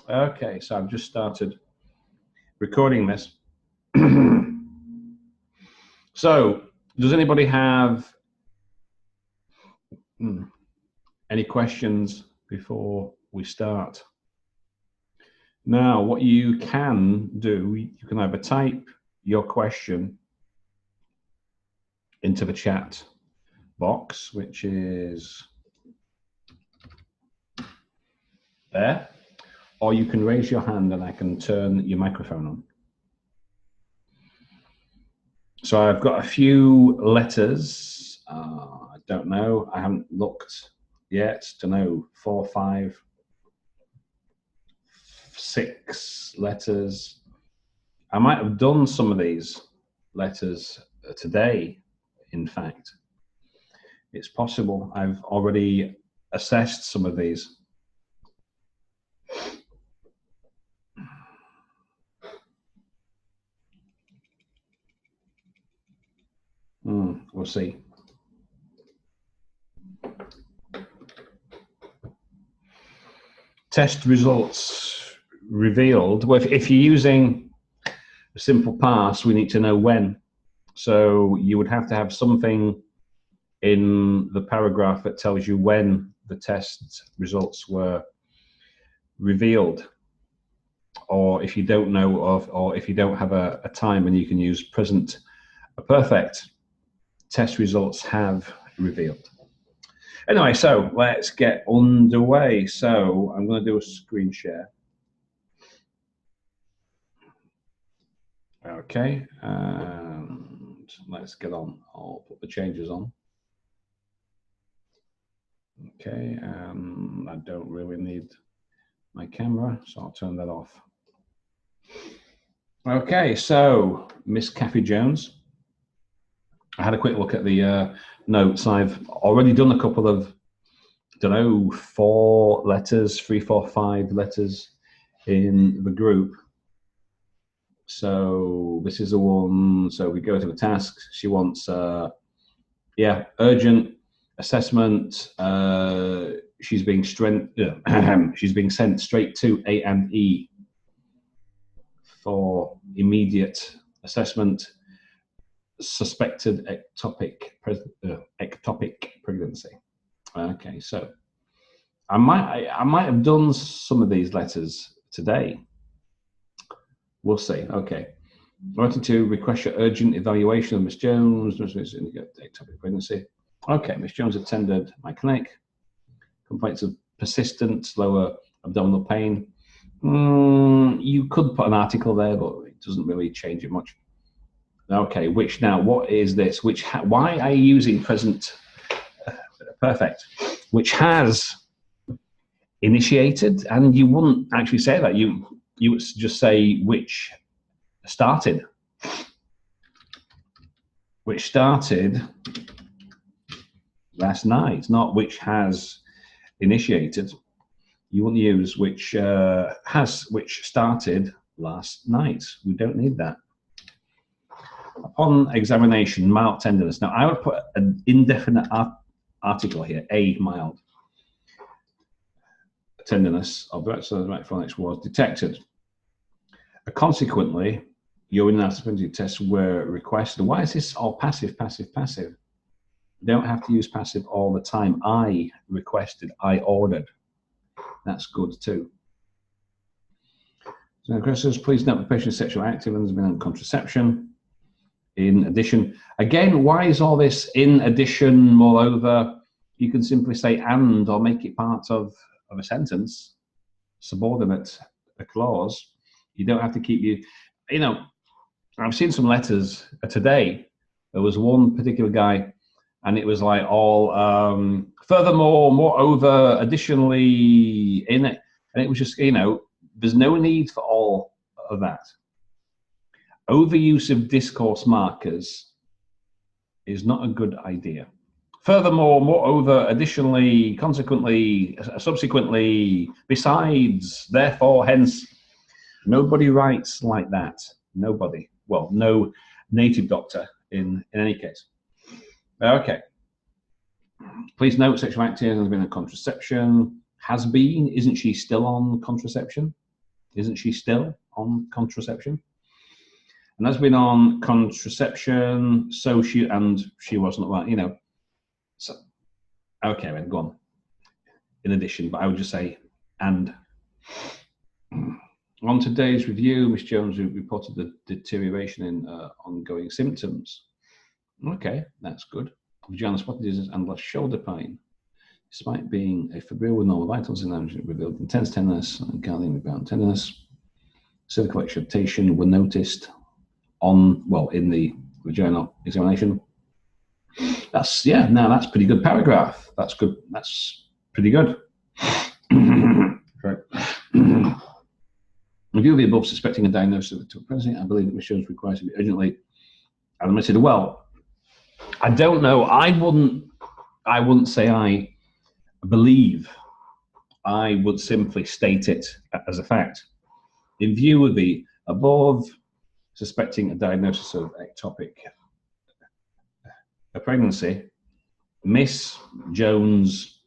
Okay, so I've just started recording this. So, does anybody have any questions before we start? Now, what you can do, you can either type your question into the chat box, which is there, or you can raise your hand and I can turn your microphone on. So I've got a few letters. I don't know. I haven't looked yet to know 4, 5, 6 letters. I might have done some of these letters today, in fact. It's possible I've already assessed some of these. We'll see. Test results revealed. Well, if you're using a simple pass, we need to know when. So you would have to have something in the paragraph that tells you when the test results were revealed. Or if you don't know of, or if you don't have a time when you can use present perfect, test results have revealed. Anyway, so let's get underway. So I'm going to do a screen share. Okay, and let's get on. I'll put the changes on. Okay, I don't really need my camera, so I'll turn that off. Okay, so Miss Cathy Jones. I had a quick look at the notes. I've already done a couple of, I don't know, 4 letters, 3, 4, 5 letters in the group. So this is the one. So we go to the tasks. She wants, urgent assessment. She's being sent straight to A&E for immediate assessment. Suspected ectopic pregnancy. Okay, so I might have done some of these letters today. We'll see. Okay, writing to request your urgent evaluation of Miss Jones. Ectopic pregnancy. Okay, Miss Jones attended my clinic. Complaints of persistent lower abdominal pain. You could put an article there, but it doesn't really change it much. Okay, what is this? Why are you using present perfect? Which has initiated, and you wouldn't actually say that. You would just say which started. Which started last night, not which has initiated. You wouldn't use which started last night. We don't need that. Upon examination, mild tenderness. Now, I would put an indefinite article here, a mild tenderness of the right phonics was detected. Consequently, urine acid tests were requested. Why is this all passive, passive, passive? You don't have to use passive all the time. I requested, I ordered. That's good too. So, questions, please note the patient's sexual active and has been on contraception. In addition, again, why is all this in addition? Moreover, you can simply say and or make it part of a sentence, subordinate a clause. You don't have to keep you know, I've seen some letters today. There was one particular guy, and it was like all furthermore, moreover, additionally in it, and it was just, there's no need for all of that. Overuse of discourse markers is not a good idea. Furthermore, moreover, additionally, consequently, subsequently, besides, therefore, hence. Nobody writes like that. Nobody. Well, no native doctor in any case. Okay. Please note, sexual activity has been a contraception. Has been. Isn't she still on contraception? Isn't she still on contraception? And has been on contraception, so she wasn't like, you know. So, okay, then go on. In addition, but I would just say, and on today's review, Ms. Jones reported the deterioration in ongoing symptoms. Okay, that's good. Vaginal spotted disease and left shoulder pain. Despite being a febrile with normal vitals and revealed intense tenderness and gallium rebound tenderness, cervical excitation were noticed in the vaginal examination. That's pretty good paragraph. That's good. That's pretty good. Right. In view of the above, suspecting a diagnosis of ectopic pregnancy, I believe that Ms. Jones requires to be urgently admitted. Well, I don't know. I wouldn't say I believe. I would simply state it as a fact. In view of the above, suspecting a diagnosis of ectopic pregnancy, Miss Jones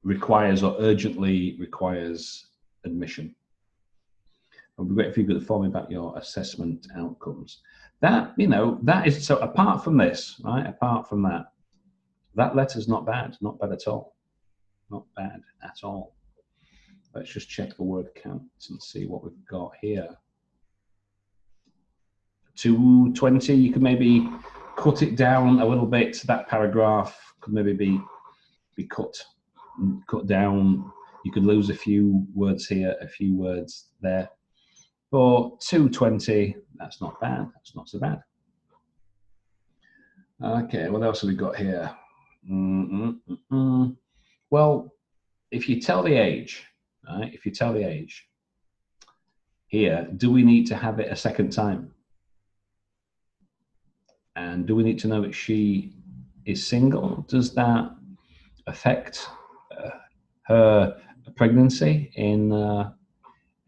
requires or urgently requires admission. It would be great if you could inform me about your assessment outcomes. That is, so apart from this, right, apart from that letter's not bad at all. Not bad at all. Let's just check the word counts and see what we've got here. 220, you could maybe cut it down a little bit. That paragraph could maybe be cut down. You could lose a few words here, a few words there. But 220, that's not bad. That's not so bad. Okay, what else have we got here? Well, if you tell the age, right? If you tell the age here, do we need to have it a second time? And do we need to know that she is single? Does that affect her pregnancy in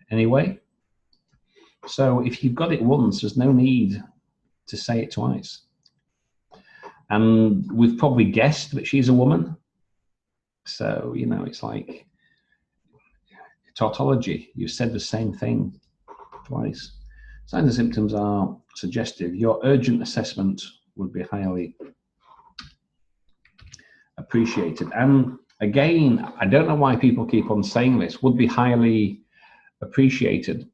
any way? So if you've got it once, there's no need to say it twice. And we've probably guessed that she's a woman. So, you know, it's like tautology. You said the same thing twice. Signs and symptoms are suggestive. Your urgent assessment would be highly appreciated. And again, I don't know why people keep on saying this, would be highly appreciated.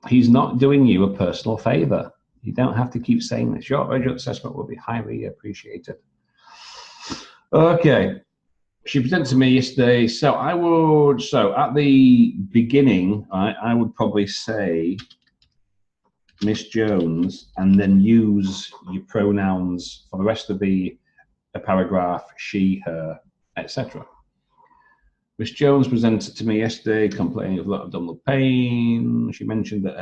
He's not doing you a personal favor. You don't have to keep saying this. Your urgent assessment will be highly appreciated. Okay. She presented to me yesterday. So at the beginning, I would probably say Miss Jones, and then use your pronouns for the rest of the paragraph, she, her, etc. Miss Jones presented to me yesterday complaining of a lot of abdominal pain. She mentioned that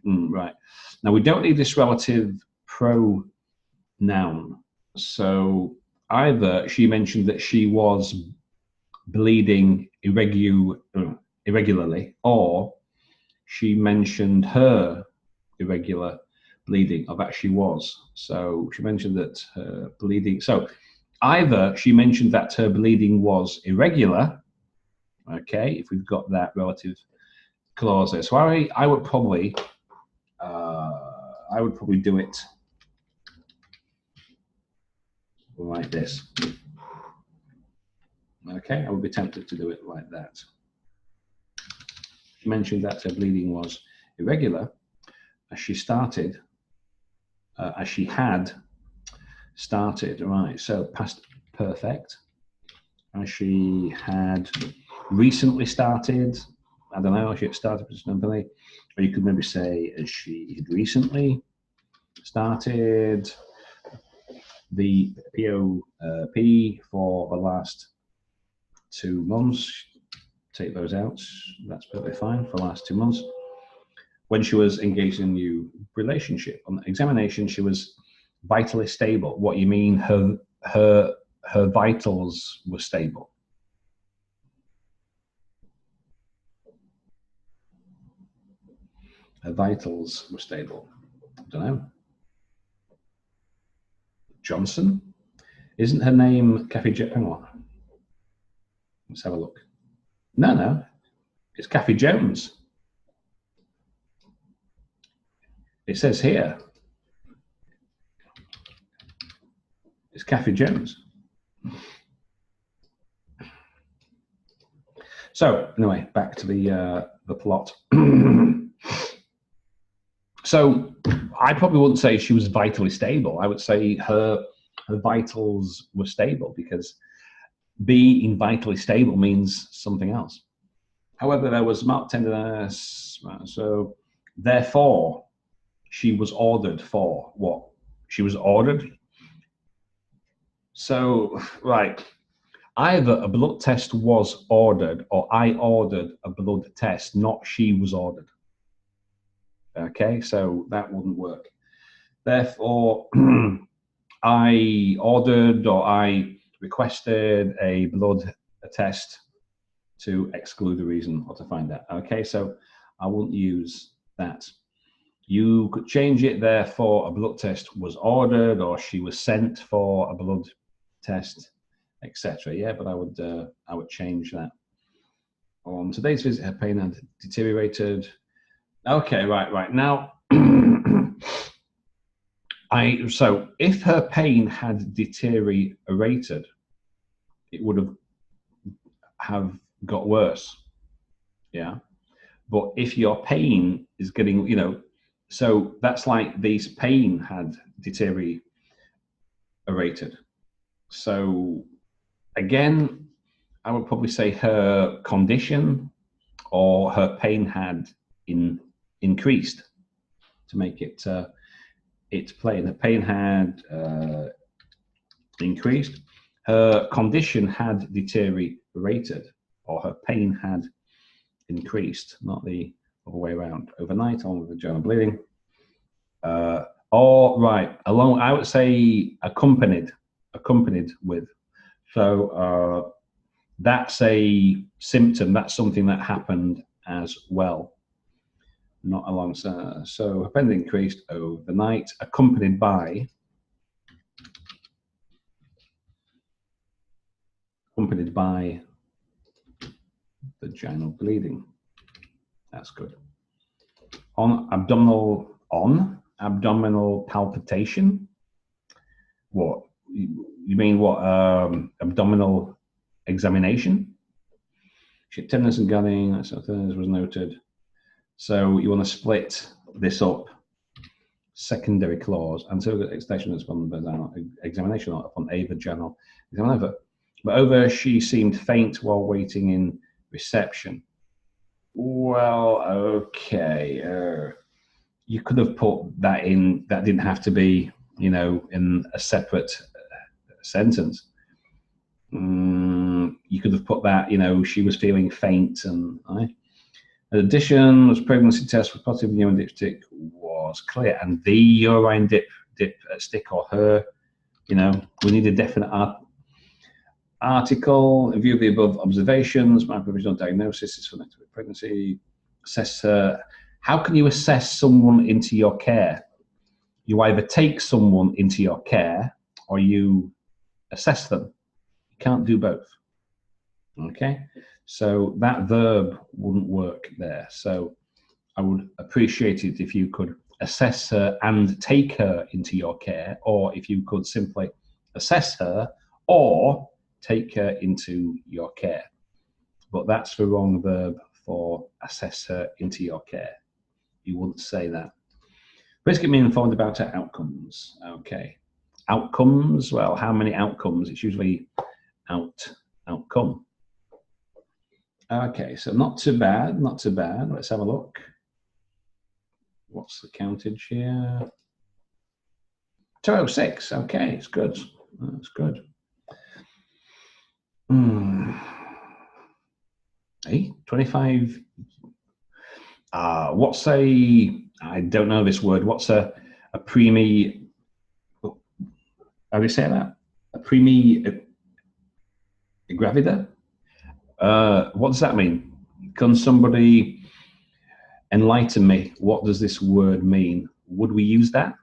right. Now we don't need this relative pronoun. So either she mentioned that she was bleeding irregularly, or she mentioned her irregular bleeding, or that she was. So she mentioned that her bleeding. So either she mentioned that her bleeding was irregular, okay, if we've got that relative clause there. So I would probably do it like this. Okay, I would be tempted to do it like that. She mentioned that her bleeding was irregular as she had started, right, so past perfect, as she had recently started, I don't know, she had started presumably, or you could maybe say as she had recently started the POP for the last 2 months. Take those out, that's perfectly fine, for the last 2 months. When she was engaged in a new relationship. On the examination, she was vitally stable. What you mean, her vitals were stable? Her vitals were stable. I don't know. Johnson? Isn't her name Cathy? Hang on. Let's have a look. No. It's Cathy Jones. It says here. It's Cathy Jones. So anyway, back to the plot. So I probably wouldn't say she was vitally stable. I would say her vitals were stable, because being vitally stable means something else. However, there was marked tenderness, so therefore she was ordered for what? She was ordered. So, right, either a blood test was ordered or I ordered a blood test, not she was ordered. Okay, so that wouldn't work. Therefore, I ordered or I requested a blood test to exclude the reason or to find out. Okay, so I wouldn't use that. You could change it, therefore a blood test was ordered or she was sent for a blood test, etc. Yeah, but I would change that. On today's visit, her pain had deteriorated. Okay, right. Now, so if her pain had deteriorated, it would have got worse. Yeah. But if your pain is getting, so that's like this pain had deteriorated. So again, I would probably say her condition or her pain had increased to make it plain. The pain had increased. Her condition had deteriorated, or her pain had increased, not the other way around. Overnight, on with vaginal bleeding. Or right, along, I would say accompanied with. So that's a symptom. That's something that happened as well, not alongside. So her pain increased overnight, accompanied by vaginal bleeding. That's good. On abdominal palpitation. What you mean? What abdominal examination? Tenderness and gunning. That's what was noted. So you want to split this up. Secondary clause until extension upon vaginal examination upon a vaginal examination. But over, she seemed faint while waiting in reception. Well, okay. You could have put that in. That didn't have to be, in a separate sentence. You could have put that, she was feeling faint, and in addition, was pregnancy test for positive urine dipstick was clear, and the urine dipstick or her, we need a definite article. In view of the above observations, my provisional diagnosis is for ectopic pregnancy. Assess her. How can you assess someone into your care? You either take someone into your care or you assess them. You can't do both. Okay, so that verb wouldn't work there. So I would appreciate it if you could assess her and take her into your care, or if you could simply assess her or take her into your care. But that's the wrong verb for assess her into your care. You wouldn't say that. Please get me informed about her outcomes. Okay. Outcomes, well, how many outcomes? It's usually outcome. Okay, so not too bad, not too bad. Let's have a look. What's the countage here? 206, okay, it's good. That's good. Hey, 25. What's a, I don't know this word. What's a primi, how do you say that? A primigravida? What does that mean? Can somebody enlighten me? What does this word mean? Would we use that?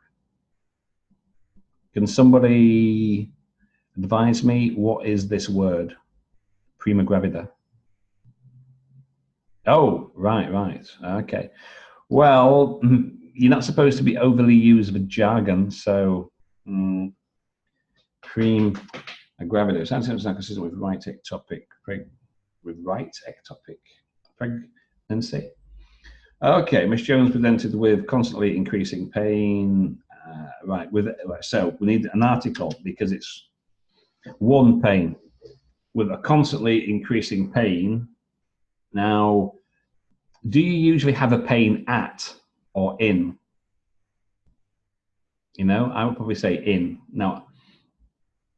Can somebody advise me? What is this word? Primigravida. Oh, right. Okay. Well, you're not supposed to be overly used with jargon, so primigravida. Sounds not consistent with right ectopic pregnancy. Okay, Miss Jones presented with constantly increasing pain. Right, so we need an article because it's one pain with a constantly increasing pain. Now, do you usually have a pain at or in? You know, I would probably say in. Now,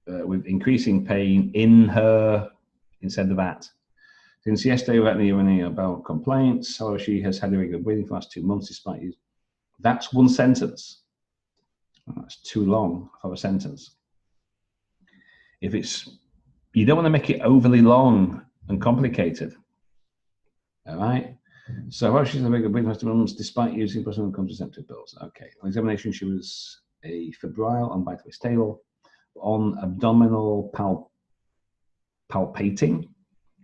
with increasing pain in her instead of at. Since yesterday, we had any about complaints. So she has had irregular breathing for the last 2 months despite you. That's one sentence. That's too long for a sentence. If it's, you don't want to make it overly long and complicated. All right. So while she's having a breathing for 2 months despite using personal contraceptive pills. Okay. On examination, she was a febrile and vitally stable. On abdominal palpating,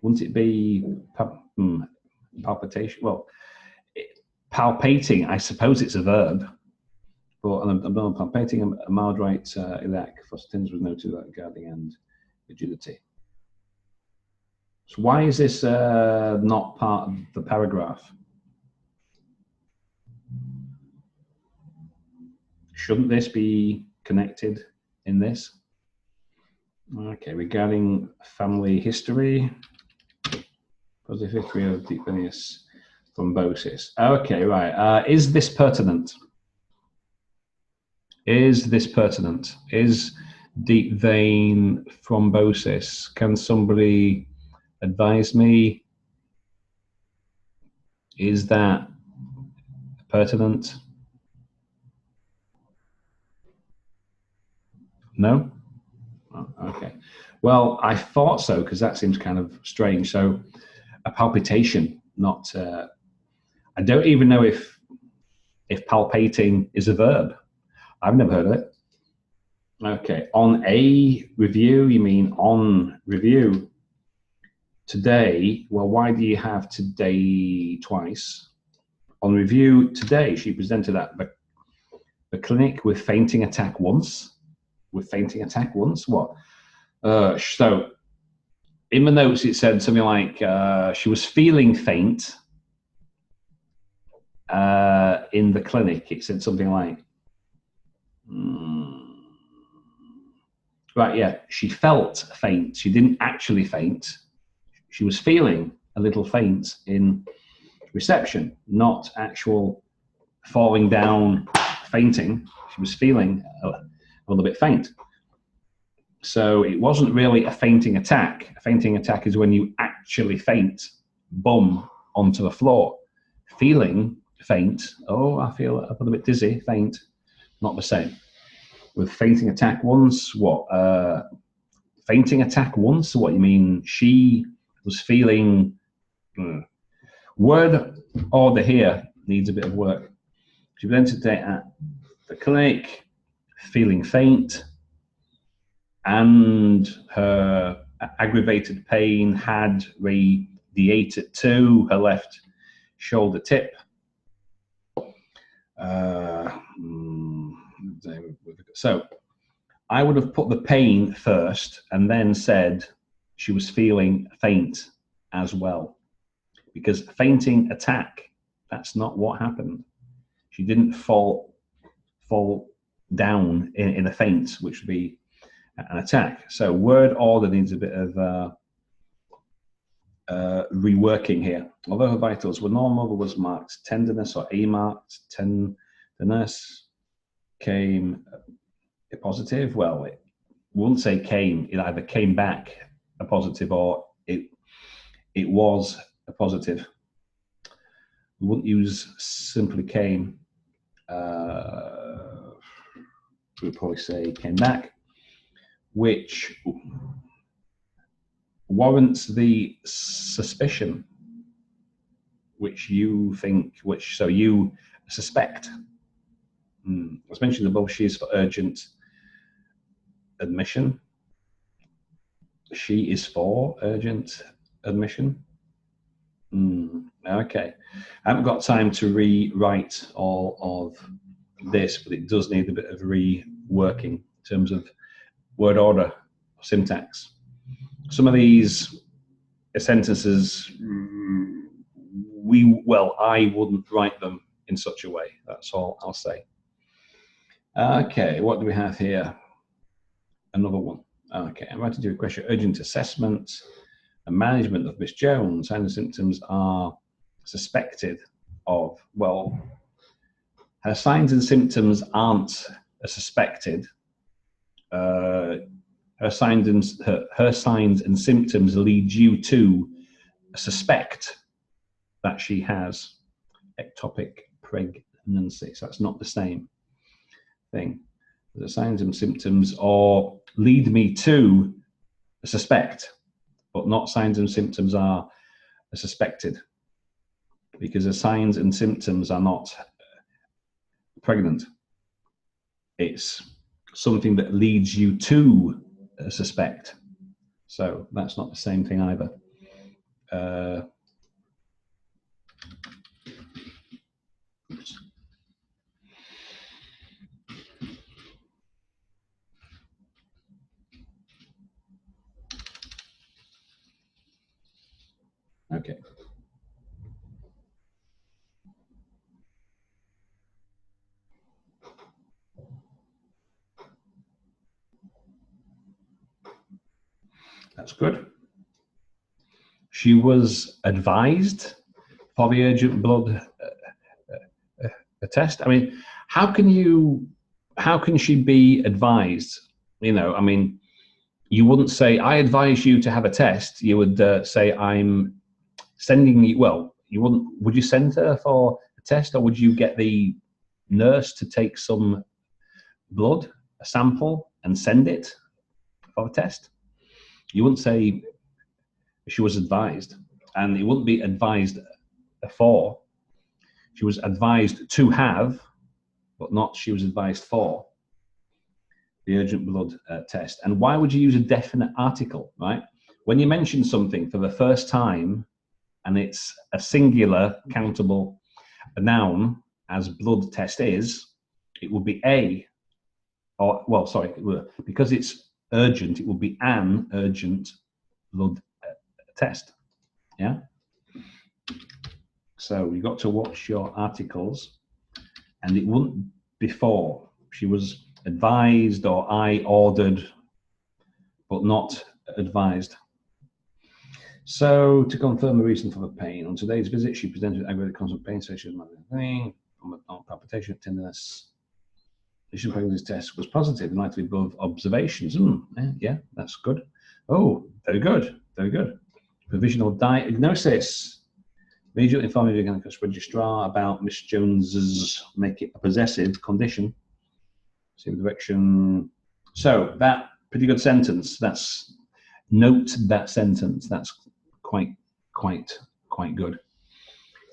wouldn't it be palpitation? Well, palpating, I suppose it's a verb. But an abdominal palpating, a mild right iliac thrombosis was noted regarding and rigidity. So why is this not part of the paragraph? Shouldn't this be connected in this? Okay, regarding family history, positive history of deep venous thrombosis. Okay, right. Is this pertinent? Is this pertinent? Is deep vein thrombosis? Can somebody advise me? Is that pertinent? No? Oh, okay. Well, I thought so because that seems kind of strange. So a palpitation, not, I don't even know if palpating is a verb. I've never heard of it. Okay. On a review, you mean on review? Today, well, why do you have today twice? On review today, she presented at the clinic with fainting attack once. With fainting attack once? What? So in the notes, it said something like she was feeling faint in the clinic. It said something like, right, yeah, she felt faint. She didn't actually faint. She was feeling a little faint in reception, not actual falling down, fainting. She was feeling a little bit faint. So it wasn't really a fainting attack. A fainting attack is when you actually faint, bum, onto the floor. Feeling faint, oh, I feel a little bit dizzy, faint, not the same. With fainting attack once, what? Fainting attack once, what you mean? She was feeling, word order here needs a bit of work. She presented today at the clinic, feeling faint, and her aggravated pain had radiated to her left shoulder tip. So I would have put the pain first and then said she was feeling faint as well. Because fainting attack, that's not what happened. She didn't fall down in a faint, which would be an attack. So word order needs a bit of reworking here. Although her vitals were normal, there was marked tenderness or a-marked tenderness. Came a positive. Well, it wouldn't say came. It either came back a positive or it was a positive. We wouldn't use simply came. We would probably say came back, which warrants the suspicion, which you think, so you suspect. As mentioned above, she is for urgent admission. She is for urgent admission. Okay. I haven't got time to rewrite all of this, but it does need a bit of reworking in terms of word order, syntax. Some of these sentences, I wouldn't write them in such a way. That's all I'll say. Okay, what do we have here? Another one. Okay, I'm about to do a question. Urgent assessment and management of Miss Jones. Signs and symptoms are suspected of. Well, her signs and symptoms aren't suspected. Her signs and symptoms lead you to suspect that she has ectopic pregnancy. So that's not the same thing. The signs and symptoms or lead me to suspect, but not signs and symptoms are suspected, because the signs and symptoms are not pregnant. It's something that leads you to suspect. So that's not the same thing either. Okay. That's good. She was advised for the urgent blood test. I mean, how can she be advised? You know, I mean, you wouldn't say, I advise you to have a test. You would say, I'm sending you, well, you wouldn't, would you send her for a test, or would you get the nurse to take some blood, a sample, and send it for a test? You wouldn't say she was advised, and it wouldn't be advised for. She was advised to have, but not she was advised for the urgent blood test. And why would you use a definite article, right? When you mention something for the first time and it's a singular countable noun, as blood test is, it would be a, or, well, sorry, because it's urgent, it would be an urgent blood test, yeah? So you got to watch your articles, and it wouldn't before. She was advised, or I ordered, but not advised. So to confirm the reason for the pain, on today's visit, she presented with aggravated constant pain, so she was pain, palpitation, tenderness. The pregnancy test was positive in light of the above observations. Yeah, that's good. Oh, very good, very good. Provisional diagnosis. Immediately informing the gynecologist registrar about Miss Jones's make it a possessive condition. Same direction. So that pretty good sentence. That's note that sentence. That's quite good. In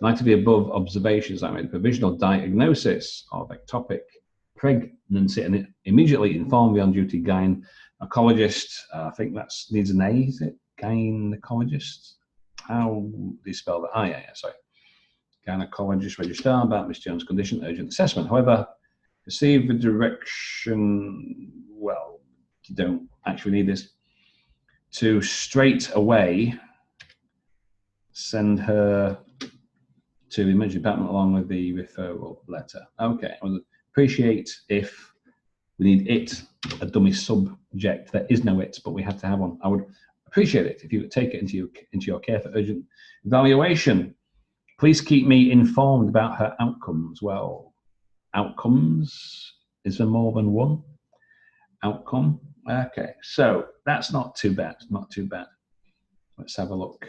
light of the above observations, I made a provisional diagnosis of ectopic pregnancy and immediately informed the on-duty gynecologist. I think that needs an A, is it? Gynecologist. How do you spell that? Yeah, sorry. Gynecologist registrar about Miss Jones' condition, urgent assessment. However, receive the direction, well, you don't actually need this, to straight away send her to the emergency department along with the referral letter. Okay, I would appreciate if we need it, a dummy subject. There is no it, but we have to have one. I would appreciate it if you would take it into your care for urgent evaluation. Please keep me informed about her outcomes. Well, outcomes, is there more than one outcome? Okay, so that's not too bad, not too bad. Let's have a look.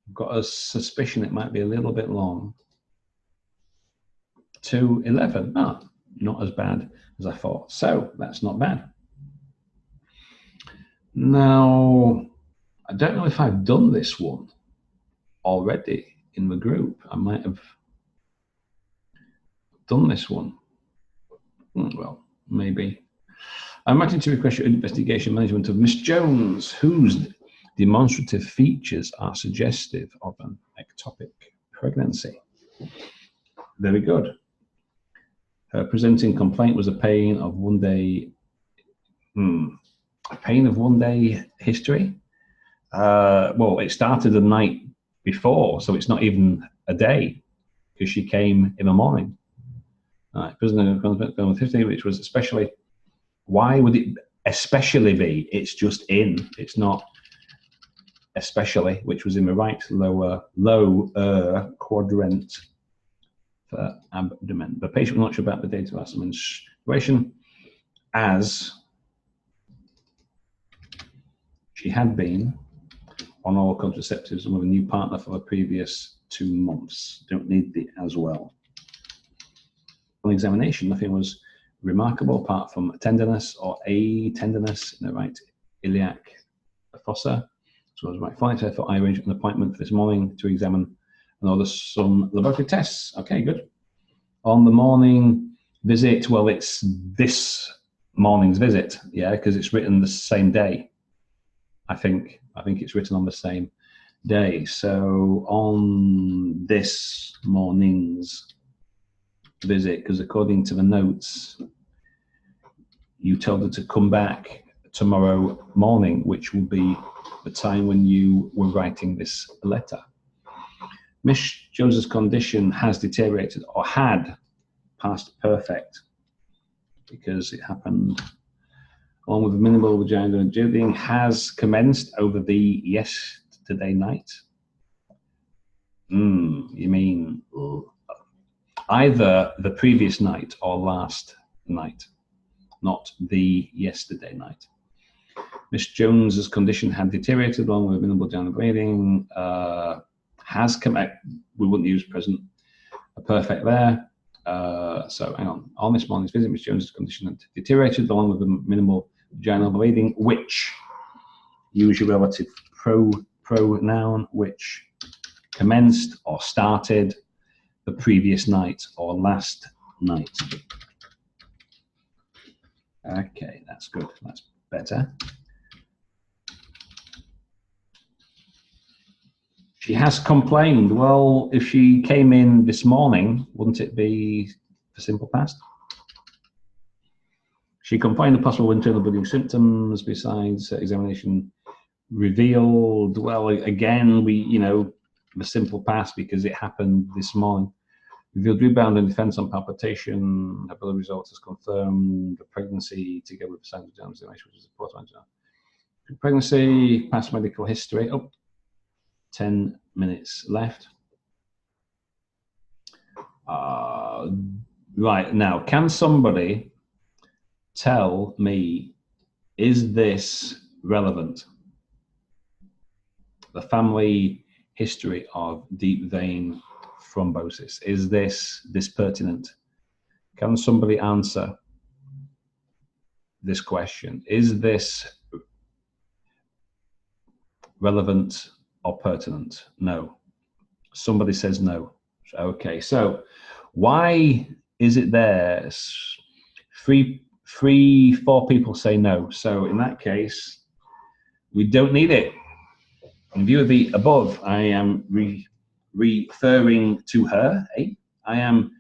I've got a suspicion it might be a little bit long. 2:11, not as bad as I thought. So that's not bad. Now, I don't know if I've done this one already in the group. I might have done this one. Well, maybe. I'm writing to request your investigation management of Miss Jones, whose demonstrative features are suggestive of an ectopic pregnancy. Very good. Her presenting complaint was a pain of 1 day. A pain of 1 day history. Well, it started the night before, so it's not even a day because she came in the morning. Presenting complaint 15, which was especially. Why would it especially be? It's just in. It's not especially, which was in the right lower quadrant for abdomen. The patient was not sure about the date of her menstruation, as she had been on all contraceptives and with a new partner for the previous 2 months. Don't need the as well. On examination, nothing was remarkable apart from tenderness or a tenderness in the right iliac fossa. So I was right flight. I thought I arranged an appointment for this morning to examine and order some laboratory tests. Okay, good. On the morning visit, well, it's this morning's visit, yeah, because it's written the same day. I think it's written on the same day. So on this morning's visit, because according to the notes, you told her to come back tomorrow morning, which will be the time when you were writing this letter. Miss Jones's condition has deteriorated, or had, past perfect, because it happened along with minimal vaginal bleeding, has commenced over the yesterday night. You mean either the previous night or last night, not the yesterday night. Miss Jones's condition had deteriorated along with minimal vaginal bleeding. Has come out. We wouldn't use present perfect there. So hang on. On this morning's visit, Miss Jones's condition had deteriorated along with the minimal vaginal bleeding, which use your relative pronoun, which commenced or started the previous night or last night. Okay, that's good. That's better. She has complained. Well, if she came in this morning, wouldn't it be the simple past? She complained of possible internal bleeding symptoms besides examination revealed. Well, again, the simple past because it happened this morning. Revealed rebound and defense on palpitation. Her blood results has confirmed the pregnancy together with signs of general examination, which is important. Pregnancy, past medical history. 10 minutes left. Right, now, can somebody tell me, is this relevant? The family history of deep vein thrombosis. Is this pertinent? Can somebody answer this question? Is this relevant or pertinent? No. Somebody says no. Okay, so why is it there? 4 people say no. So in that case, we don't need it. In view of the above, I am referring to her. I am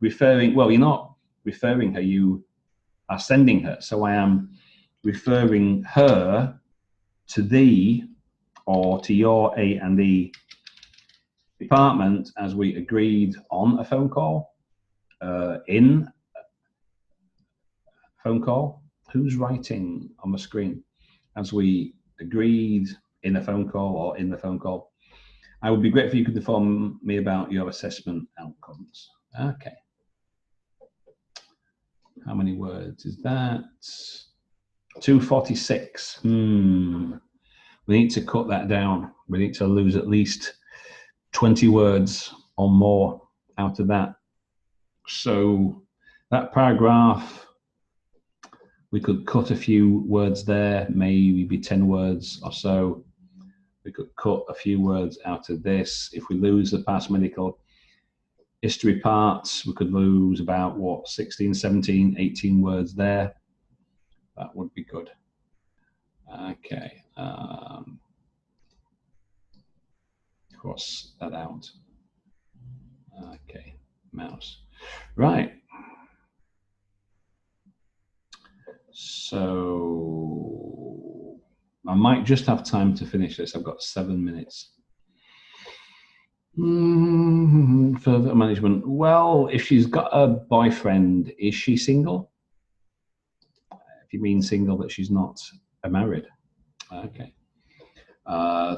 referring, well, you're not referring her, you are sending her. So I am referring her to the, or to your A&E department as we agreed on a phone call, in a phone call. Who's writing on the screen? As we agreed in a phone call or in the phone call. I would be grateful if you could inform me about your assessment outcomes. Okay. How many words is that? 246. We need to cut that down. We need to lose at least 20 words or more out of that. So that paragraph, we could cut a few words there, maybe 10 words or so. We could cut a few words out of this. If we lose the past medical history parts, we could lose about, 16, 17, 18 words there. That would be good. Okay. cross that out. Okay, mouse. Right. So I might just have time to finish this. I've got 7 minutes. Further management. Well, if she's got a boyfriend, is she single? If you mean single, that she's not married. Okay.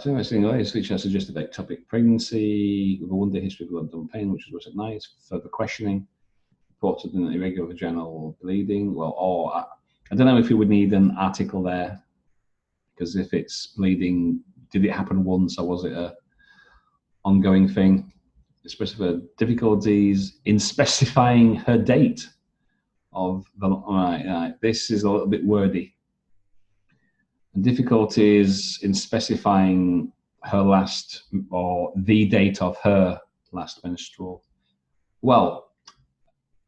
So single age, which has suggested ectopic pregnancy with a 1-day history of abdominal pain, which was at night. Further questioning. Reported an irregular vaginal bleeding. Well, or I don't know if you would need an article there, because if it's bleeding, did it happen once or was it a ongoing thing? Specify difficulties in specifying her date of the. Right, this is a little bit wordy. And difficulties in specifying her last or the date of her last menstrual. Well,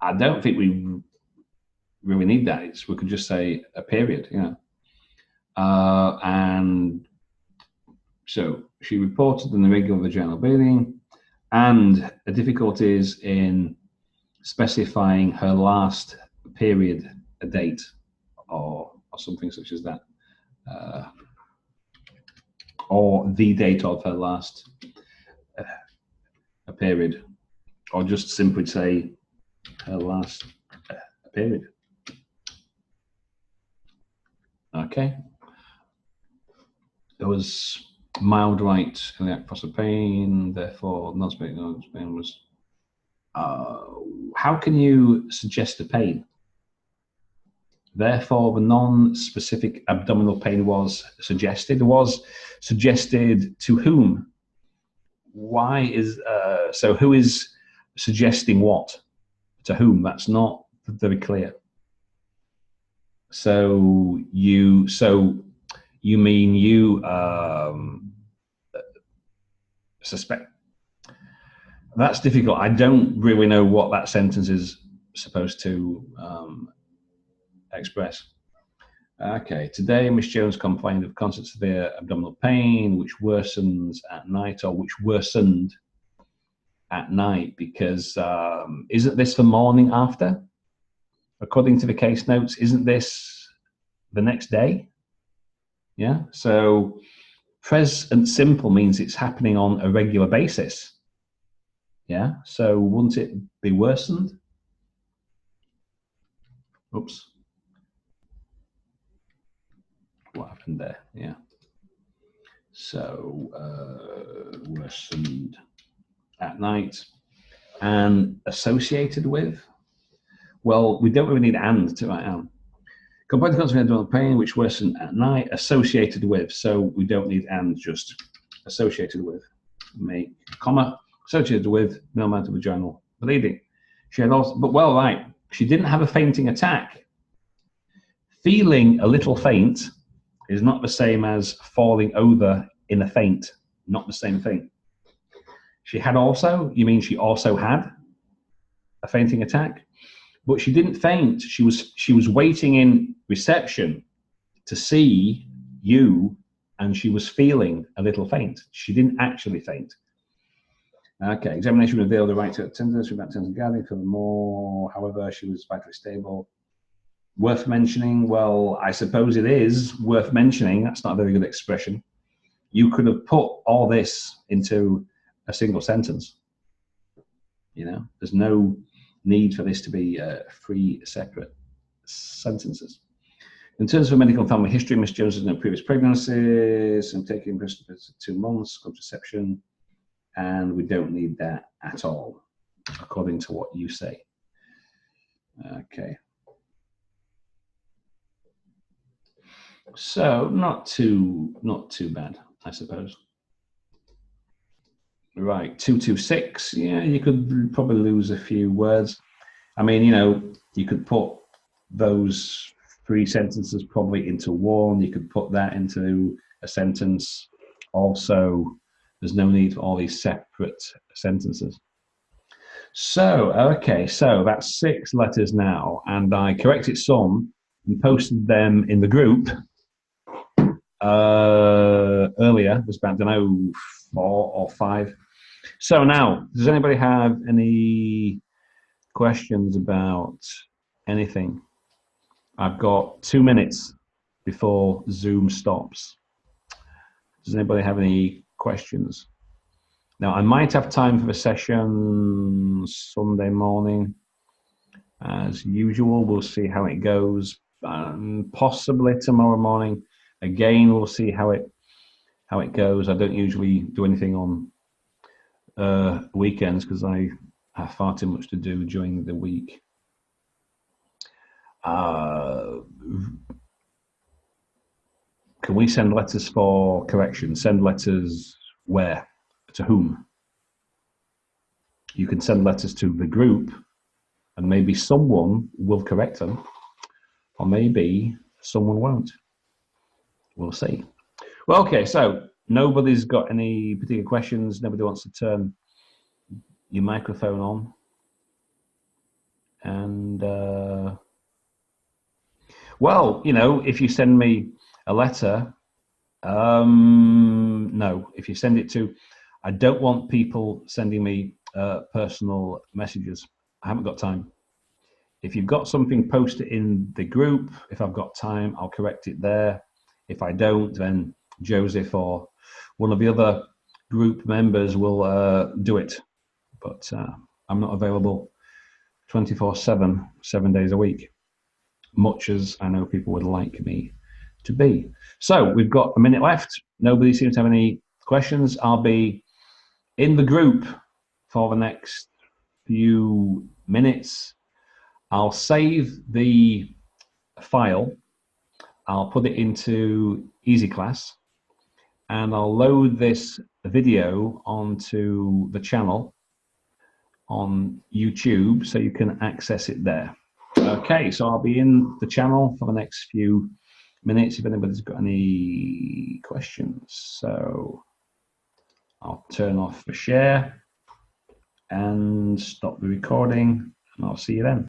I don't think we really need that. We could just say a period, you know. And so she reported an irregular vaginal bleeding and the difficulties in specifying her last period, a date, or something such as that, or the date of her last period, or just simply say her last period. Okay. There was mild right iliac fossa pain, therefore non-specific pain was. How can you suggest a pain? Therefore, the non-specific abdominal pain was suggested. Was suggested to whom? Why is so? Who is suggesting what to whom? That's not very clear. So you mean you suspect? That's difficult. I don't really know what that sentence is supposed to express. Okay, today Miss Jones complained of constant severe abdominal pain, which worsens at night, or which worsened at night, because isn't this the morning after? According to the case notes, isn't this the next day? Yeah, so present simple means it's happening on a regular basis. Yeah, so wouldn't it be worsened? Oops. What happened there? Yeah. So worsened at night and associated with. Well, we don't really need and to write down. Combined to constant abdominal pain, which worsened at night, associated with. So we don't need and, just associated with. Make comma, associated with no amount of vaginal bleeding. She had also, but well, right, she didn't have a fainting attack. Feeling a little faint is not the same as falling over in a faint. Not the same thing. She had also, you mean she also had a fainting attack? But she didn't faint. She was waiting in reception to see you, and she was feeling a little faint. She didn't actually faint. Okay, examination revealed the right to attendance without attendance and guarding. Furthermore, however, she was vitally stable. Worth mentioning? Well, I suppose it is worth mentioning. That's not a very good expression. You could have put all this into a single sentence. You know, there's no need for this to be 3 separate sentences. In terms of medical and family history, Miss Jones has no previous pregnancies and taking breast for 2 months, contraception, and we don't need that at all, according to what you say. Okay. So not too bad, I suppose. Right, 226. Yeah, you could probably lose a few words. I mean, you know, you could put those 3 sentences probably into one. You could put that into a sentence. Also, there's no need for all these separate sentences. So, okay, so that's 6 letters now, and I corrected some and posted them in the group earlier. It was about, I don't know, 4 or 5. So now, does anybody have any questions about anything? I've got 2 minutes before Zoom stops. Does anybody have any questions? Now, I might have time for a session Sunday morning. As usual, we'll see how it goes. Possibly tomorrow morning. Again, we'll see how it goes. I don't usually do anything on weekends because I have far too much to do during the week. Can we send letters for correction? Send letters where? To whom? You can send letters to the group, and maybe someone will correct them, or maybe someone won't. We'll see. Well, okay, so nobody's got any particular questions. Nobody wants to turn your microphone on. And, well, you know, if you send me a letter, no, if you send it to, I don't want people sending me personal messages. I haven't got time. If you've got something, post it in the group. If I've got time, I'll correct it there. If I don't, then Joseph or one of the other group members will do it. But I'm not available 24/7, 7 days a week, much as I know people would like me to be. So we've got a minute left. Nobody seems to have any questions. I'll be in the group for the next few minutes. I'll save the file. I'll put it into Easy Class, and I'll load this video onto the channel on YouTube so you can access it there. Okay, so I'll be in the channel for the next few minutes if anybody's got any questions. So I'll turn off the share and stop the recording, and I'll see you then.